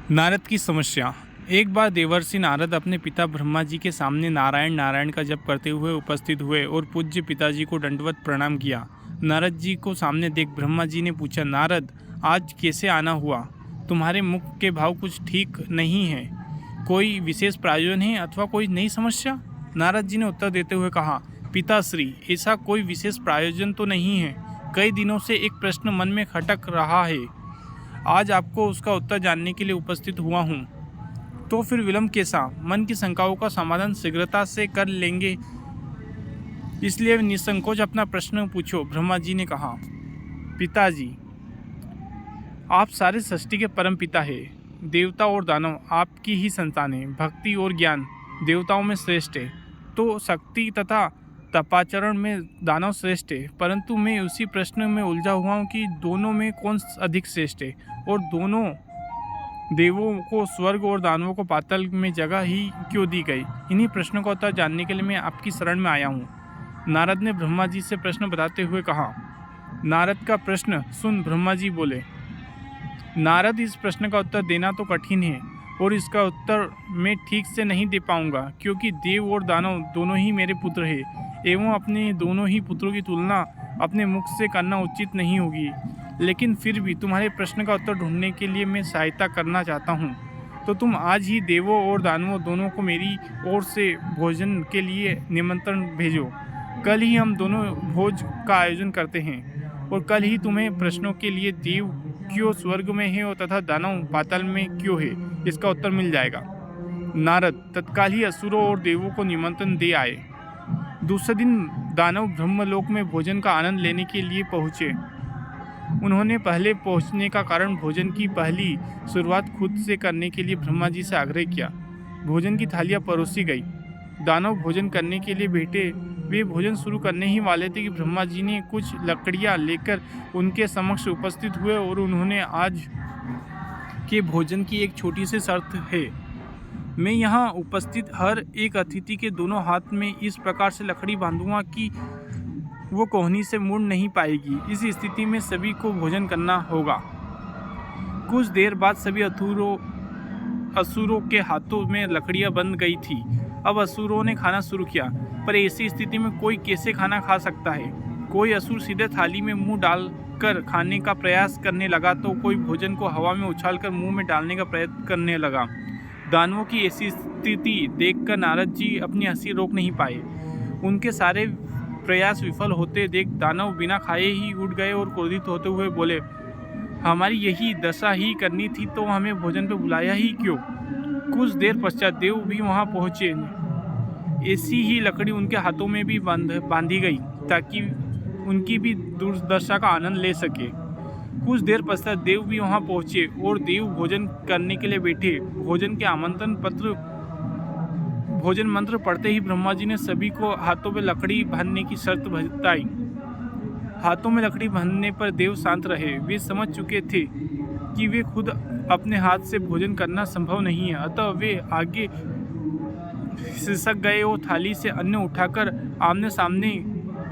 नारद की समस्या। एक बार देवर्षि नारद अपने पिता ब्रह्मा जी के सामने नारायण नारायण का जप करते हुए उपस्थित हुए और पूज्य पिताजी को दंडवत प्रणाम किया। नारद जी को सामने देख ब्रह्मा जी ने पूछा, नारद, आज कैसे आना हुआ? तुम्हारे मुख के भाव कुछ ठीक नहीं है। कोई विशेष प्रयोजन है अथवा कोई नई समस्या? नारद जी ने उत्तर देते हुए कहा, पिताश्री, ऐसा कोई विशेष प्रयोजन तो नहीं है। कई दिनों से एक प्रश्न मन में खटक रहा है। आज आपको उसका उत्तर जानने के लिए उपस्थित हुआ हूँ। तो फिर विलंब कैसा? मन की शंकाओं का समाधान शीघ्रता से कर लेंगे, इसलिए निसंकोच अपना प्रश्न पूछो। ब्रह्मा जी ने कहा, पिताजी, आप सारे सृष्टि के परम पिता है। देवता और दानव आपकी ही संतान है। भक्ति और ज्ञान देवताओं में श्रेष्ठ है, तो शक्ति तथा तपाचरण में दानव श्रेष्ठ है। परंतु मैं उसी प्रश्न में उलझा हुआ हूँ कि दोनों में कौन अधिक श्रेष्ठ है, और दोनों देवों को स्वर्ग और दानवों को पाताल में जगह ही क्यों दी गई? इन्हीं प्रश्नों का उत्तर जानने के लिए मैं आपकी शरण में आया हूँ। नारद ने ब्रह्मा जी से प्रश्न बताते हुए कहा। नारद का प्रश्न सुन ब्रह्मा जी बोले, नारद, इस प्रश्न का उत्तर देना तो कठिन है और इसका उत्तर मैं ठीक से नहीं दे पाऊंगा, क्योंकि देव और दानव दोनों ही मेरे पुत्र हैं एवं अपने दोनों ही पुत्रों की तुलना अपने मुख से करना उचित नहीं होगी। लेकिन फिर भी तुम्हारे प्रश्न का उत्तर ढूंढने के लिए मैं सहायता करना चाहता हूँ। तो तुम आज ही देवों और दानवों दोनों को मेरी ओर से भोजन के लिए निमंत्रण भेजो। कल ही हम दोनों भोज का आयोजन करते हैं और कल ही तुम्हें प्रश्नों के लिए देव क्यों स्वर्ग में है और तथा दानव पाताल में क्यों है, इसका उत्तर मिल जाएगा। नारद तत्काल ही असुरों और देवों को निमंत्रण दे आए। दूसरे दिन दानव ब्रह्मलोक में भोजन का आनंद लेने के लिए पहुँचे। उन्होंने पहले पहुंचने का कारण भोजन की पहली शुरुआत खुद से करने के लिए ब्रह्मा जी से आग्रह किया। भोजन की थालियां परोसी गई। दानव भोजन करने के लिए बैठे। वे भोजन शुरू करने ही वाले थे कि ब्रह्मा जी ने कुछ लकड़ियां लेकर उनके समक्ष उपस्थित हुए और उन्होंने आज के भोजन की एक छोटी सी शर्त है। मैं यहाँ उपस्थित हर एक अतिथि के दोनों हाथ में इस प्रकार से लकड़ी बांधूंगा कि वो कोहनी से मुड़ नहीं पाएगी। इस स्थिति में सभी को भोजन करना होगा। कुछ देर बाद सभी असुरों के हाथों में लकड़ियां बंध गई थी। अब असुरों ने खाना शुरू किया, पर ऐसी स्थिति में कोई कैसे खाना खा सकता है? कोई असुर सीधे थाली में मुंह डालकर खाने का प्रयास करने लगा, तो कोई भोजन को हवा में उछालकर मुंह में डालने का प्रयत्न करने लगा। दानवों की ऐसी स्थिति देखकर नारद जी अपनी हंसी रोक नहीं पाए। उनके सारे प्रयास विफल होते देख दानव बिना खाए ही उठ गए और क्रोधित होते हुए बोले, हमारी यही दशा ही करनी थी तो हमें भोजन पे बुलाया ही क्यों? कुछ देर पश्चात देव भी वहां पहुंचे। ऐसी ही लकड़ी उनके हाथों में भी बांधी गई ताकि उनकी भी दुर्दशा का आनंद ले सके। कुछ देर पश्चात देव भी वहां पहुंचे और देव भोजन करने के लिए बैठे। भोजन मंत्र पढ़ते ही ब्रह्मा जी ने सभी को हाथों में लकड़ी बांधने की शर्त बताई। हाथों में लकड़ी बांधने पर देव शांत रहे। वे समझ चुके थे कि वे खुद अपने हाथ से भोजन करना संभव नहीं है, अतः वे आगे सिसक गए और थाली से अन्न उठाकर आमने सामने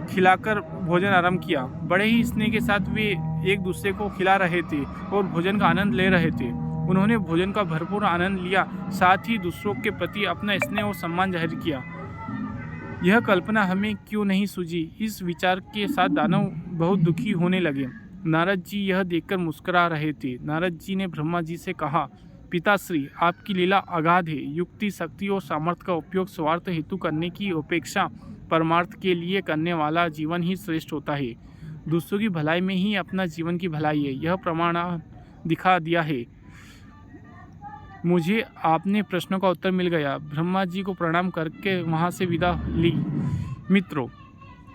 खिलाकर भोजन आरंभ किया। बड़े ही स्नेह के साथ वे एक दूसरे को खिला रहे थे और भोजन का आनंद ले रहे थे। उन्होंने भोजन का भरपूर आनंद लिया, साथ ही दूसरों के प्रति अपना स्नेह और सम्मान जाहिर किया। यह कल्पना हमें क्यों नहीं सूझी? इस विचार के साथ दानव बहुत दुखी होने लगे। नारद जी यह देखकर मुस्कुरा रहे थे। नारद जी ने ब्रह्मा जी से कहा, पिताश्री, आपकी लीला अगाध है। युक्ति, शक्ति और सामर्थ्य का उपयोग स्वार्थ हेतु करने की अपेक्षा परमार्थ के लिए करने वाला जीवन ही श्रेष्ठ होता है। दूसरों की भलाई में ही अपना जीवन की भलाई है, यह प्रमाण दिखा दिया है। मुझे आपने प्रश्नों का उत्तर मिल गया। ब्रह्मा जी को प्रणाम करके वहाँ से विदा ली। मित्रों,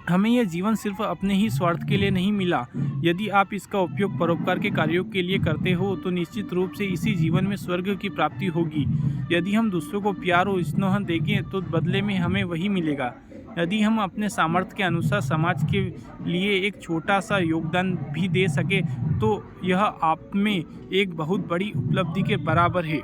हमें यह जीवन सिर्फ अपने ही स्वार्थ के लिए नहीं मिला। यदि आप इसका उपयोग परोपकार के कार्यों के लिए करते हो तो निश्चित रूप से इसी जीवन में स्वर्ग की प्राप्ति होगी। यदि हम दूसरों को प्यार और स्नेह देंगे तो बदले में हमें वही मिलेगा। यदि हम अपने सामर्थ्य के अनुसार समाज के लिए एक छोटा सा योगदान भी दे सके तो यह आप में एक बहुत बड़ी उपलब्धि के बराबर है।